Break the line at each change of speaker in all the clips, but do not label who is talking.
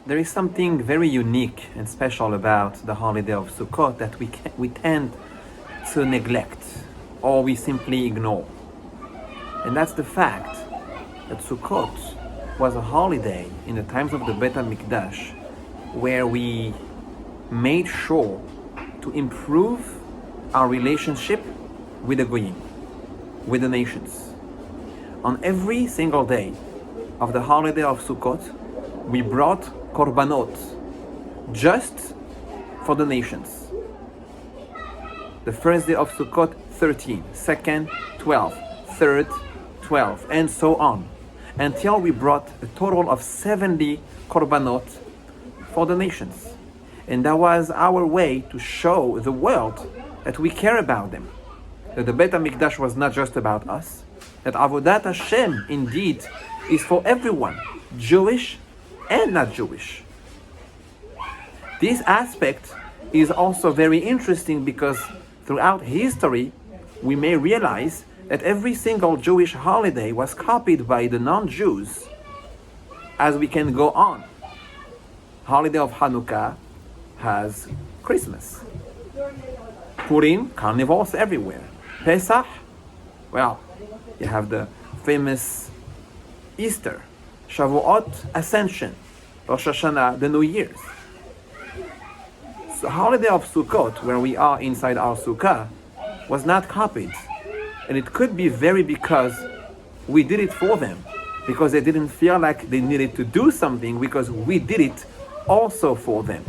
There is something very unique and special about the holiday of Sukkot that we tend to neglect or we simply ignore. And that's the fact that Sukkot was a holiday in the times of the Bet HaMikdash where we made sure to improve our relationship with the Goyim, with the nations. On every single day of the holiday of Sukkot, we brought korbanot just for the nations. The first day of Sukkot, 13, second, 12, third, 12, and so on, until we brought a total of 70 korbanot for the nations. And that was our way to show the world that we care about them. That the Bet HaMikdash was not just about us. That Avodat Hashem indeed is for everyone, Jewish and not Jewish. This aspect is also very interesting because throughout history, we may realize that every single Jewish holiday was copied by the non-Jews as we can go on. Holiday of Hanukkah has Christmas. Purim, carnivals everywhere. Pesach, well, you have the famous Easter. Shavuot, Ascension. Rosh Hashanah, the New Year's. The holiday of Sukkot, where we are inside our Sukkah, was not copied. And it could be very because we did it for them. Because they didn't feel like they needed to do something because we did it also for them.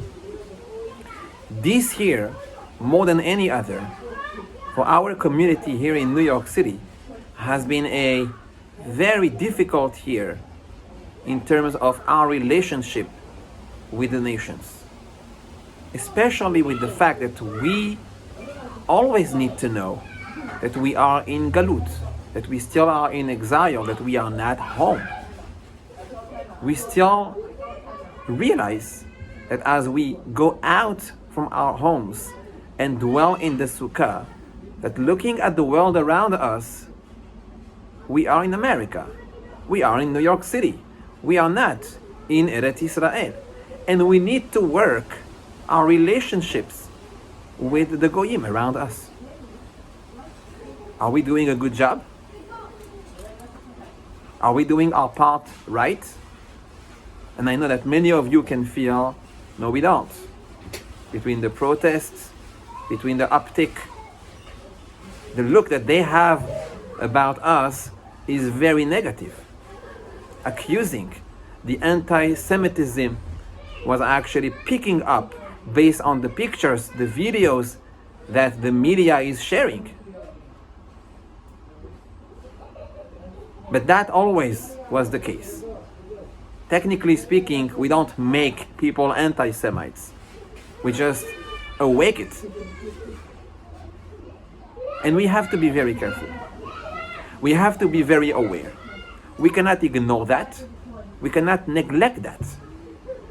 This year, more than any other, for our community here in New York City, has been a very difficult year in terms of our relationship with the nations. Especially with the fact that we always need to know that we are in Galut, that we still are in exile, that we are not home. We still realize that as we go out from our homes and dwell in the Sukkah, that looking at the world around us, we are in America, we are in New York City, we are not in Eretz Israel. And we need to work our relationships with the Goyim around us. Are we doing a good job? Are we doing our part right? And I know that many of you can feel, no, we don't. Between the protests, between the uptick, the look that they have about us is very negative. Accusing the anti-Semitism was actually picking up based on the pictures, the videos that the media is sharing. But that always was the case. Technically speaking, we don't make people anti-Semites. We just awake it. And we have to be very careful. We have to be very aware. We cannot ignore that. We cannot neglect that.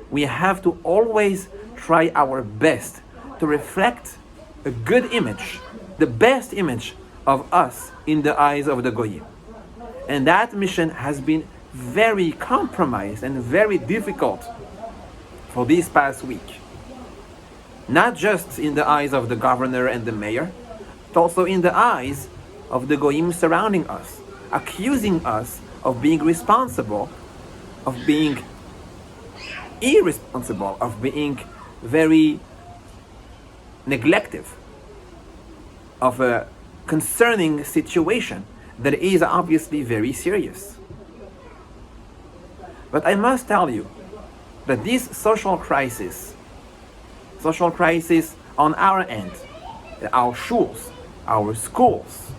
We have to always try our best to reflect a good image, the best image of us in the eyes of the Goyim. And that mission has been very compromised and very difficult for this past week. Not just in the eyes of the governor and the mayor, but also in the eyes of the Goyim surrounding us, accusing us of being responsible, of being irresponsible, of being very neglective of a concerning situation that is obviously very serious. But I must tell you that this social crisis on our end, our shuls, our schools,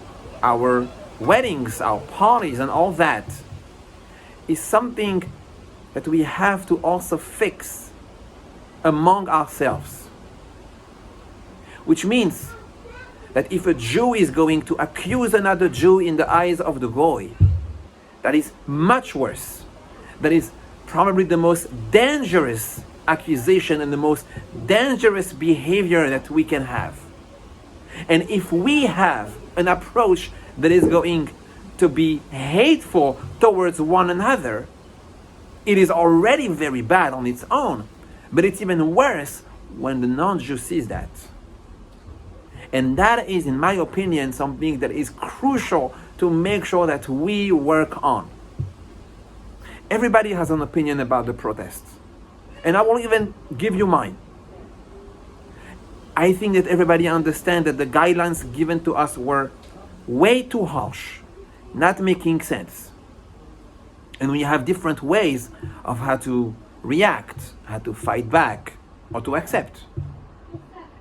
our weddings, our parties and all that, is something that we have to also fix among ourselves. Which means that if a Jew is going to accuse another Jew in the eyes of the Goy, that is much worse. That is probably the most dangerous accusation and the most dangerous behavior that we can have. And if we have an approach that is going to be hateful towards one another, It is already very bad on its own, but it's even worse when the non-Jew sees that. And that is, in my opinion, something that is crucial to make sure that we work on. Everybody has an opinion about the protests, and I will even give you mine. I think that everybody understands that the guidelines given to us were way too harsh, not making sense. And we have different ways of how to react, how to fight back, or to accept.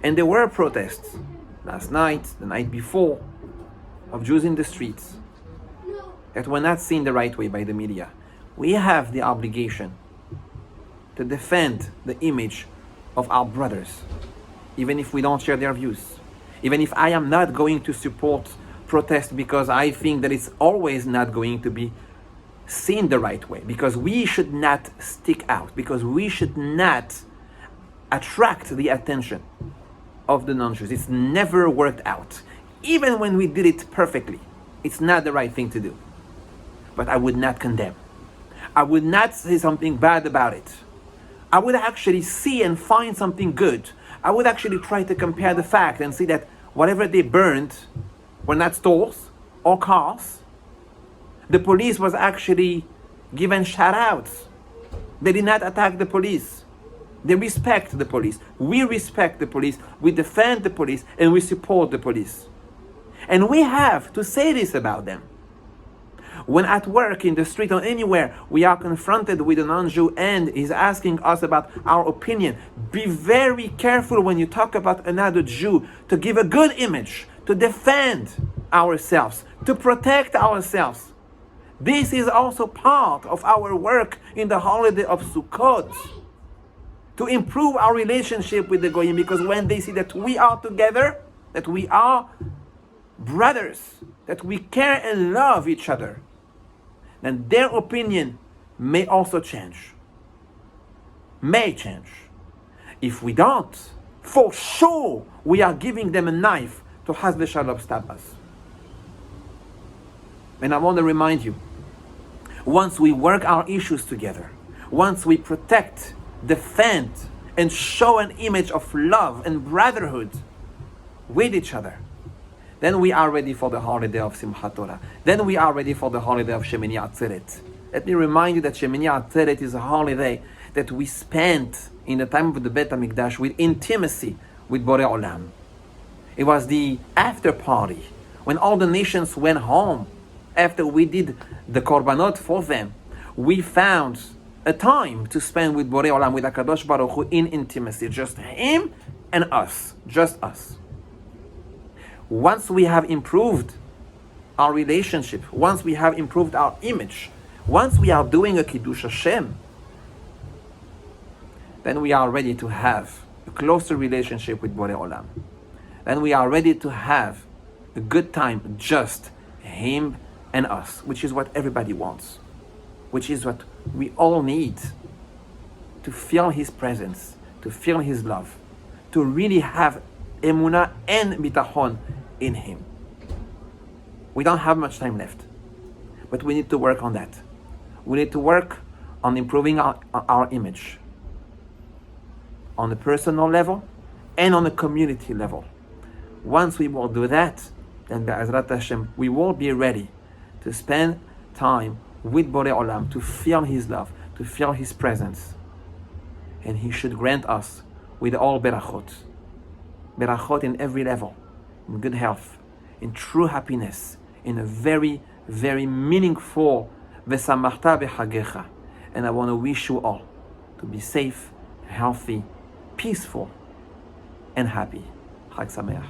And there were protests last night, the night before, of Jews in the streets that were not seen the right way by the media. We have the obligation to defend the image of our brothers, even if we don't share their views. Even if I am not going to support protest because I think that it's always not going to be seen the right way, because we should not stick out, because we should not attract the attention of the non-Jews. It's never worked out. Even when we did it perfectly, it's not the right thing to do. But I would not condemn. I would not say something bad about it. I would actually see and find something good. I would actually try to compare the fact and see that whatever they burned were not stores or cars. The police was actually given shout-outs. They did not attack the police. They respect the police. We respect the police. We defend the police, and we support the police. And we have to say this about them. When at work, in the street, or anywhere, we are confronted with a non-Jew and he's asking us about our opinion, be very careful when you talk about another Jew to give a good image, to defend ourselves, to protect ourselves. This is also part of our work in the holiday of Sukkot, to improve our relationship with the Goyim, because when they see that we are together, that we are brothers, that we care and love each other, then their opinion may also change. May change. If we don't, for sure, we are giving them a knife to Chas v'Shalom stab us. And I want to remind you, once we work our issues together, once we protect, defend, and show an image of love and brotherhood with each other, then we are ready for the holiday of Simchat Torah. Then we are ready for the holiday of Shemini Asseret. Let me remind you that Shemini Asseret is a holiday that we spent in the time of the Bet HaMikdash with intimacy with Borei Olam. It was the after party when all the nations went home after we did the korbanot for them. We found a time to spend with Borei Olam, with HaKadosh Baruch Hu, in intimacy, just him and us, just us. Once we have improved our relationship, once we have improved our image, once we are doing a Kiddush Hashem, then we are ready to have a closer relationship with Borei Olam. Then we are ready to have a good time, just him and us, which is what everybody wants, which is what we all need, to feel his presence, to feel his love, to really have emunah and bitachon in him. We don't have much time left, but we need to work on that. We need to work on improving our image on the personal level and on the community level. Once we will do that, then Be'ezrat Hashem, we will be ready to spend time with Borei Olam, to feel his love, to feel his presence. And he should grant us with all berachot. Berachot in every level, in good health, in true happiness, in a very, very meaningful V'samachta b'chagecha. And I want to wish you all to be safe, healthy, peaceful, and happy. Chag Sameach.